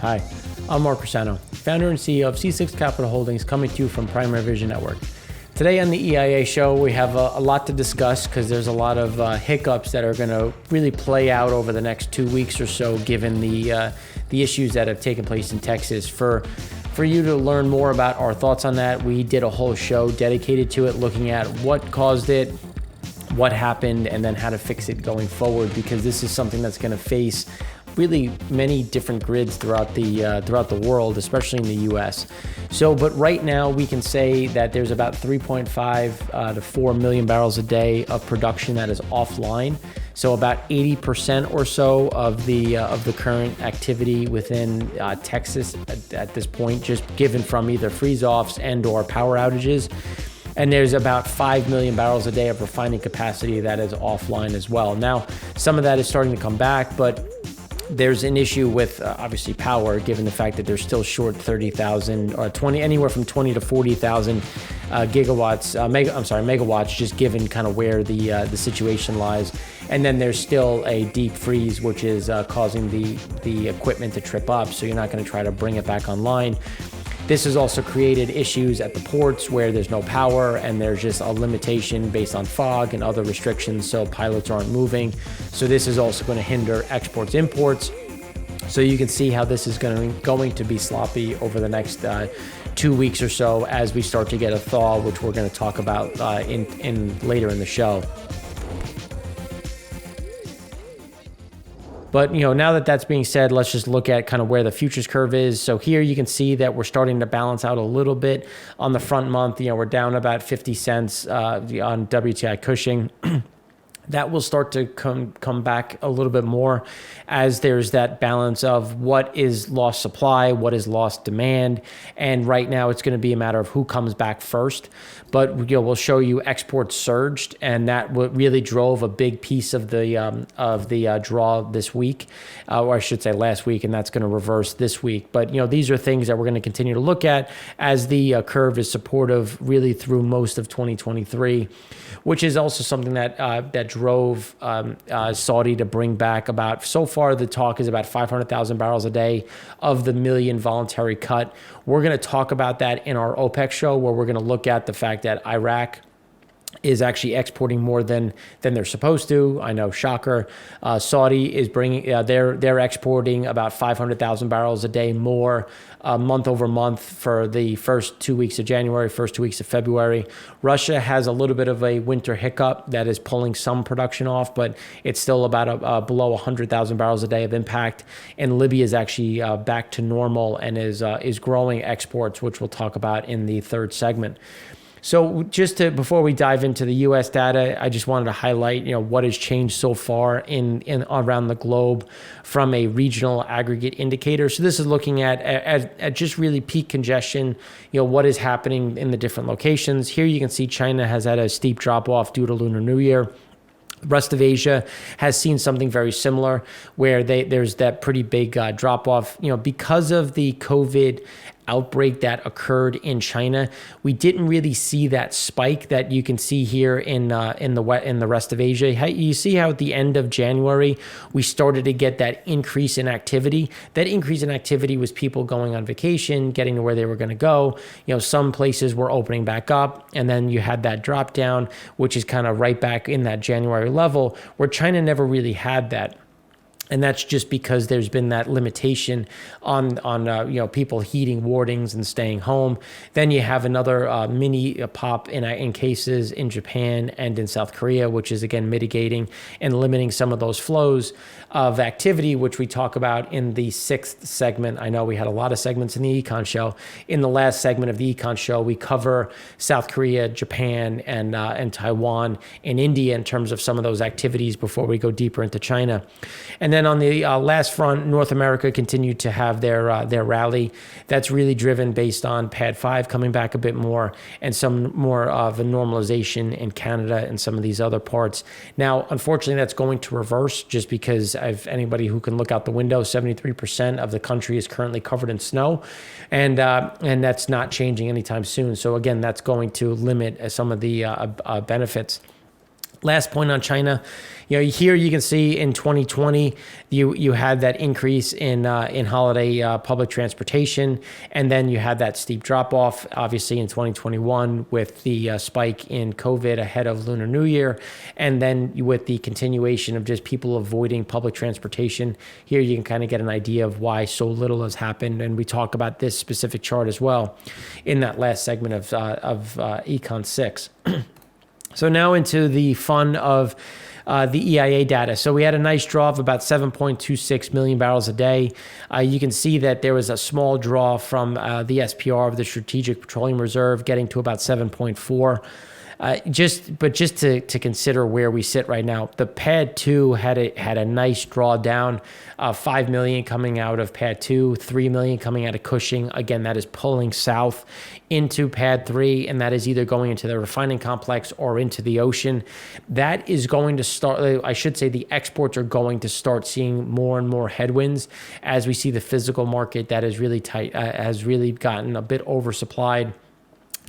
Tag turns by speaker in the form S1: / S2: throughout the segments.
S1: Hi, I'm Mark Rosano, founder and CEO of C6 Capital Holdings, coming to you from Primary Vision Network. Today on the EIA show, we have a lot to discuss because there's a lot of hiccups that are going to really play out over the next 2 weeks or so, given the issues that have taken place in Texas. For you to learn more about our thoughts on that, we did a whole show dedicated to it, looking at what caused it, what happened, and then how to fix it going forward, because this is something that's going to face really many different grids throughout the world, especially in the U.S. So, but right now we can say that there's about 3.5 to 4 million barrels a day of production that is offline. So about 80% or so of the current activity within Texas at this point, just given from either freeze-offs and/or power outages. And there's about 5 million barrels a day of refining capacity that is offline as well. Now, some of that is starting to come back, but there's an issue with obviously power, given the fact that they're still short 30,000 or anywhere from 20 to 40,000 megawatts, just given kind of where the situation lies. And then there's still a deep freeze, which is causing the equipment to trip up. So you're not going to try to bring it back online. This has also created issues at the ports where there's no power and there's just a limitation based on fog and other restrictions, so pilots aren't moving. So this is also going to hinder exports, imports. So you can see how this is going to be sloppy over the next 2 weeks or so as we start to get a thaw, which we're going to talk about in later in the show. But, now that that's being said, let's just look at kind of where the futures curve is. So here you can see that we're starting to balance out a little bit on the front month. We're down about 50 cents on WTI Cushing. That will start to come back a little bit more as there's that balance of what is lost supply, what is lost demand. And right now it's going to be a matter of who comes back first. But we'll show you exports surged, and that really drove a big piece of the draw this week, or I should say last week, and that's going to reverse this week. But these are things that we're going to continue to look at as the curve is supportive really through most of 2023, which is also something that drove Saudi to bring back about, so far the talk is about 500,000 barrels a day of the million voluntary cut. We're going to talk about that in our OPEC show, where we're going to look at the fact that Iraq is actually exporting more than they're supposed to. I know, shocker. Saudi is bringing, they're exporting about 500,000 barrels a day more month over month for the first 2 weeks of January, first 2 weeks of February. Russia has a little bit of a winter hiccup that is pulling some production off, but it's still about below 100,000 barrels a day of impact. And Libya is actually back to normal and is growing exports, which we'll talk about in the third segment. So before we dive into the U.S. data, I just wanted to highlight, what has changed so far in around the globe from a regional aggregate indicator. So this is looking at just really peak congestion, what is happening in the different locations. Here you can see China has had a steep drop off due to Lunar New Year. The rest of Asia has seen something very similar, where there's that pretty big drop off, because of the COVID outbreak that occurred in China. We didn't really see that spike that you can see here in the rest of Asia. You see how at the end of January we started to get that increase in activity. That increase in activity was people going on vacation, getting to where they were going to go. Some places were opening back up, and then you had that drop down, which is kind of right back in that January level, where China never really had that. And that's just because there's been that limitation on people heeding warnings and staying home. Then you have another mini pop in cases in Japan and in South Korea, which is again mitigating and limiting some of those flows of activity, which we talk about in the sixth segment. I know we had a lot of segments in the Econ show. In the last segment of the Econ show, we cover South Korea, Japan, and Taiwan and India in terms of some of those activities before we go deeper into China. And then on the last front, North America continued to have their rally. That's really driven based on Pad 5 coming back a bit more and some more of a normalization in Canada and some of these other parts. Now, unfortunately, that's going to reverse just because anybody who can look out the window, 73% of the country is currently covered in snow, and that's not changing anytime soon. So again, that's going to limit some of the benefits. Last point on China, here you can see in 2020 you had that increase in holiday public transportation, and then you had that steep drop off. Obviously in 2021 with the spike in COVID ahead of Lunar New Year, and then with the continuation of just people avoiding public transportation. Here you can kind of get an idea of why so little has happened, and we talk about this specific chart as well in that last segment of Econ 6. So now into the fun of the EIA data. So we had a nice draw of about 7.26 million barrels a day. You can see that there was a small draw from the SPR of the Strategic Petroleum Reserve, getting to about 7.4. Just to consider where we sit right now, the Pad 2 had a nice drawdown, 5 million coming out of Pad 2, 3 million coming out of Cushing. Again, that is pulling south into Pad 3, and that is either going into the refining complex or into the ocean. That is going to start, I should say, the exports are going to start seeing more and more headwinds as we see the physical market that is really tight, has really gotten a bit oversupplied.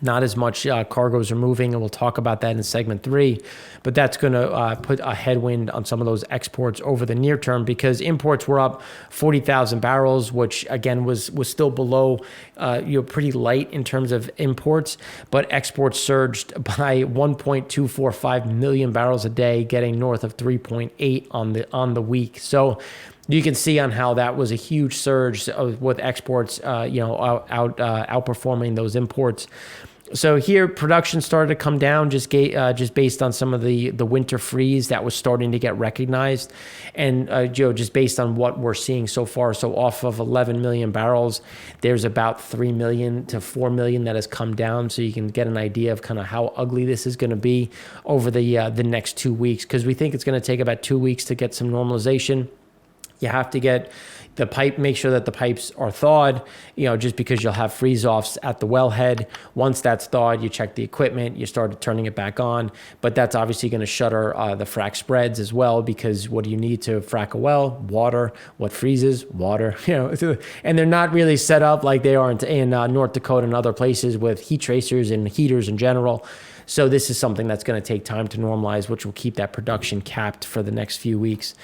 S1: Not as much cargoes are moving, and we'll talk about that in segment 3. But that's going to put a headwind on some of those exports over the near term, because imports were up 40,000 barrels, which again was still below, pretty light in terms of imports. But exports surged by 1.245 million barrels a day, getting north of 3.8 on the week. So you can see on how that was a huge surge with exports, outperforming those imports. So here, production started to come down just based on some of the winter freeze that was starting to get recognized, and just based on what we're seeing so far. So off of 11 million barrels, there's about 3 million to 4 million that has come down. So you can get an idea of kind of how ugly this is going to be over the next 2 weeks, because we think it's going to take about 2 weeks to get some normalization. You have to get the pipe, make sure that the pipes are thawed, just because you'll have freeze-offs at the wellhead. Once that's thawed, you check the equipment, you start turning it back on. But that's obviously going to shutter the frac spreads as well, because what do you need to frac a well? Water. What freezes? Water. And they're not really set up like they are in North Dakota and other places with heat tracers and heaters in general. So this is something that's going to take time to normalize, which will keep that production capped for the next few weeks.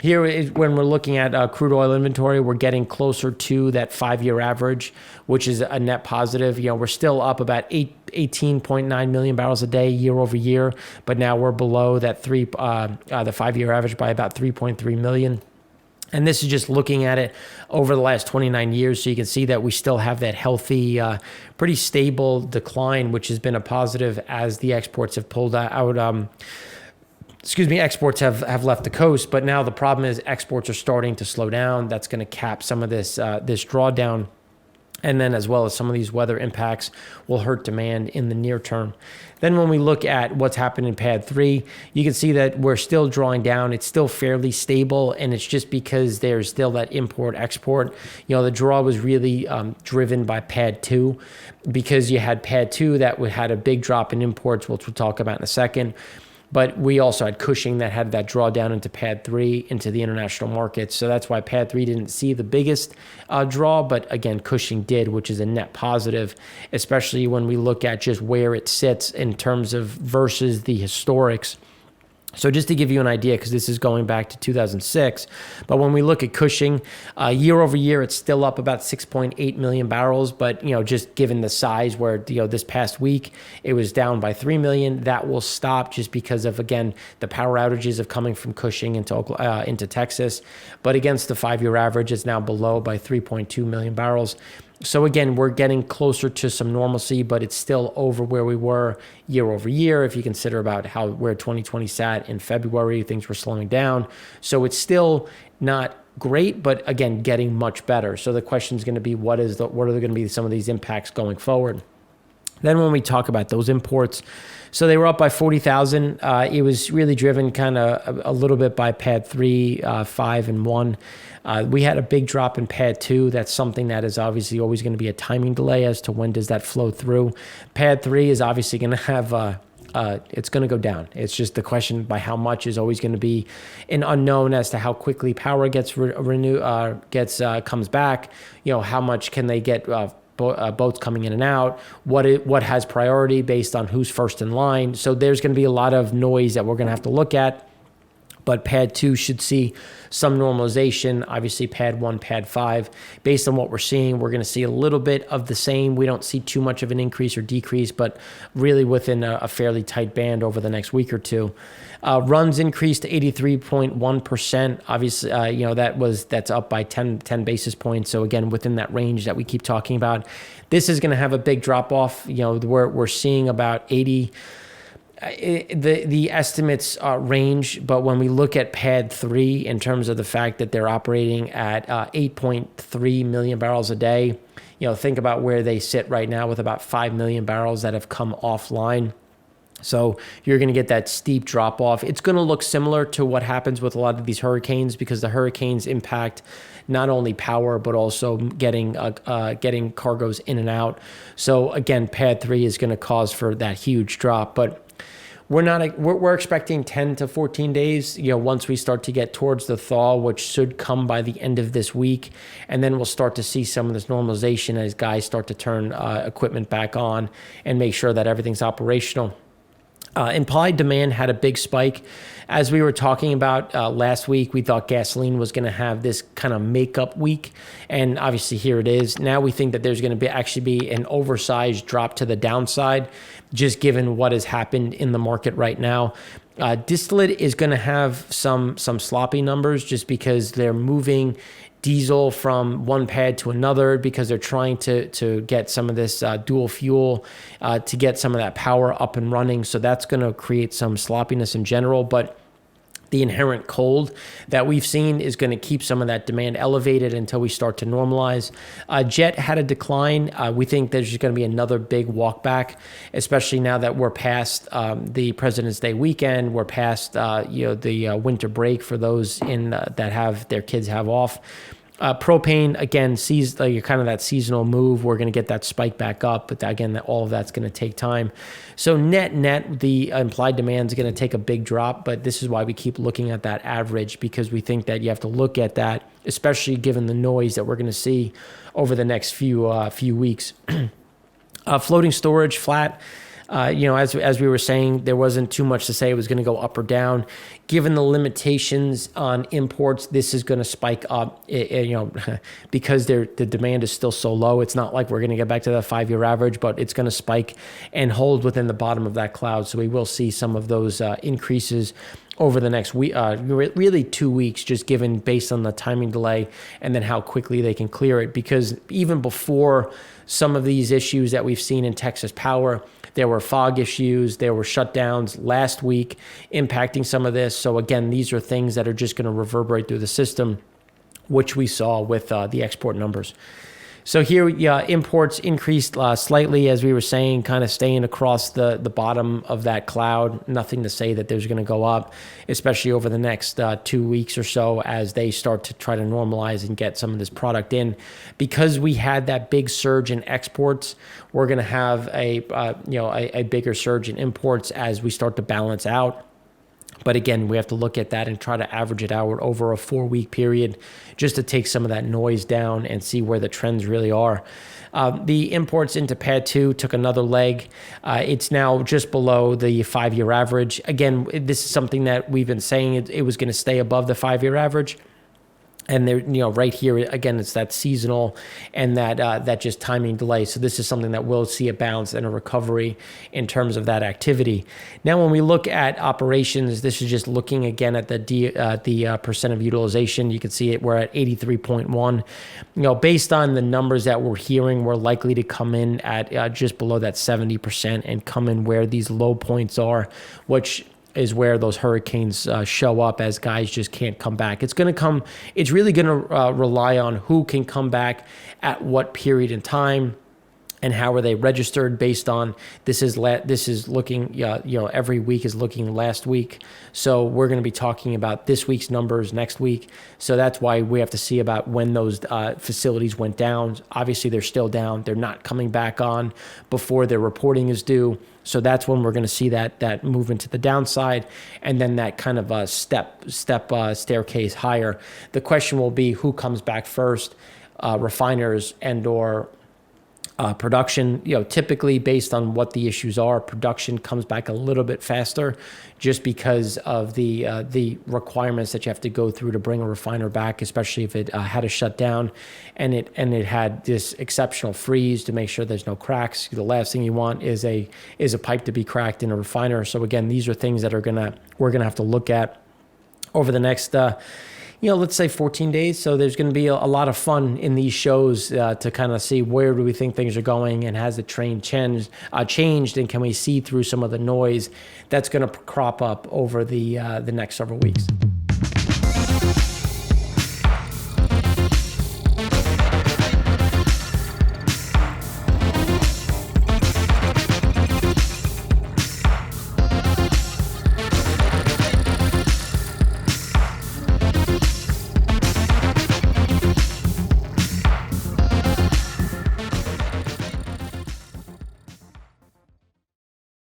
S1: Here, when we're looking at crude oil inventory, we're getting closer to that 5-year average, which is a net positive. We're still up about 18.9 million barrels a day year over year, but now we're below that the 5-year average by about 3.3 million. And this is just looking at it over the last 29 years. So you can see that we still have that healthy, pretty stable decline, which has been a positive as the exports have pulled out. Exports have left the coast, but now the problem is exports are starting to slow down. That's going to cap some of this drawdown, and then as well as some of these weather impacts will hurt demand in the near term. Then when we look at what's happened in Pad 3, you can see that we're still drawing down. It's still fairly stable, and it's just because there's still that import-export. The draw was really driven by Pad 2, because you had Pad 2 that had a big drop in imports, which we'll talk about in a second. But we also had Cushing that had that drawdown into Pad 3, into the international markets. So that's why Pad 3 didn't see the biggest draw. But again, Cushing did, which is a net positive, especially when we look at just where it sits in terms of versus the historics. So just to give you an idea, because this is going back to 2006, but when we look at Cushing, year over year, it's still up about 6.8 million barrels. But, just given the size where, this past week, it was down by 3 million, that will stop just because of, again, the power outages of coming from Cushing into Texas. But against the 5-year average, it's now below by 3.2 million barrels. So again, we're getting closer to some normalcy, but it's still over where we were year over year. If you consider about where 2020 sat in February, things were slowing down. So it's still not great, but again, getting much better. So the question is going to be, what are going to be some of these impacts going forward? Then when we talk about those imports, so they were up by 40,000. It was really driven kind of a little bit by Pad 3, 5, and 1. We had a big drop in Pad 2. That's something that is obviously always going to be a timing delay as to when does that flow through. Pad 3 is obviously going to have it's going to go down. It's just the question by how much is always going to be an unknown as to how quickly power gets comes back. How much can they get boats coming in and out, what has priority based on who's first in line. So there's going to be a lot of noise that we're going to have to look at. But pad 2 should see some normalization. Obviously, pad 1, pad 5. Based on what we're seeing, we're going to see a little bit of the same. We don't see too much of an increase or decrease, but really within a fairly tight band over the next week or two. Runs increased to 83.1%. Obviously, that's up by 10 basis points. So again, within that range that we keep talking about, this is going to have a big drop off. We're seeing about 80. The estimates range, but when we look at pad 3 in terms of the fact that they're operating at 8.3 million barrels a day, think about where they sit right now with about 5 million barrels that have come offline. So you're going to get that steep drop off. It's going to look similar to what happens with a lot of these hurricanes, because the hurricanes impact not only power but also getting cargoes in and out. So again, pad 3 is going to cause for that huge drop, but we're expecting 10 to 14 days, once we start to get towards the thaw, which should come by the end of this week. And then we'll start to see some of this normalization as guys start to turn equipment back on and make sure that everything's operational. Implied demand had a big spike. As we were talking about last week, we thought gasoline was going to have this kind of makeup week, and obviously here it is. Now we think that there's going to actually be an oversized drop to the downside, just given what has happened in the market right now. Distillate is going to have some sloppy numbers just because they're moving diesel from one pad to another because they're trying to get some of this dual fuel to get some of that power up and running. So that's going to create some sloppiness in general, but the inherent cold that we've seen is going to keep some of that demand elevated until we start to normalize. Jet had a decline. We think there's just going to be another big walk back, especially now that we're past the President's Day weekend. We're past the winter break for those that have their kids have off. Propane, again, sees kind of that seasonal move. We're going to get that spike back up, but again, all of that's going to take time. So net, the implied demand is going to take a big drop, but this is why we keep looking at that average, because we think that you have to look at that, especially given the noise that we're going to see over the next few weeks. Floating storage, flat. As we were saying, there wasn't too much to say it was going to go up or down. Given the limitations on imports, this is going to spike up, because the demand is still so low. It's not like we're going to get back to the 5-year average, but it's going to spike and hold within the bottom of that cloud. So we will see some of those increases over the next week, really 2 weeks, just given based on the timing delay and then how quickly they can clear it. Because even before some of these issues that we've seen in Texas Power, there were fog issues, there were shutdowns last week impacting some of this. So again, these are things that are just going to reverberate through the system, which we saw with the export numbers. So here, imports increased slightly, as we were saying, kind of staying across the bottom of that cloud. Nothing to say that there's going to go up, especially over the next 2 weeks or so as they start to try to normalize and get some of this product in. Because we had that big surge in exports, we're going to have a bigger surge in imports as we start to balance out. But again, we have to look at that and try to average it out over a 4-week period just to take some of that noise down and see where the trends really are. The imports into pad 2 took another leg. It's now just below the 5-year average. Again, this is something that we've been saying it was going to stay above the 5-year average. And there, right here again, it's that seasonal and that just timing delay. So this is something that we'll see a bounce and a recovery in terms of that activity. Now, when we look at operations, this is just looking again at the percent of utilization. You can see it. We're at 83.1. Based on the numbers that we're hearing, we're likely to come in at just below that 70% and come in where these low points are, which is where those hurricanes show up as guys just can't come back. It's really going to rely on who can come back at what period in time and how are they registered based on this is looking, every week is looking last week. So we're going to be talking about this week's numbers next week. So that's why we have to see about when those facilities went down. Obviously, they're still down. They're not coming back on before their reporting is due. So that's when we're going to see that movement to the downside, and then that kind of a staircase higher. The question will be who comes back first, refiners and or Production, typically based on what the issues are, production comes back a little bit faster just because of the requirements that you have to go through to bring a refiner back, especially if it had to shut down and it had this exceptional freeze to make sure there's no cracks. The last thing you want is a pipe to be cracked in a refiner. So again, these are things that we're gonna have to look at over the next let's say 14 days. So there's going to be a lot of fun in these shows to kind of see where do we think things are going, and has the trend changed, and can we see through some of the noise that's going to crop up over the next several weeks.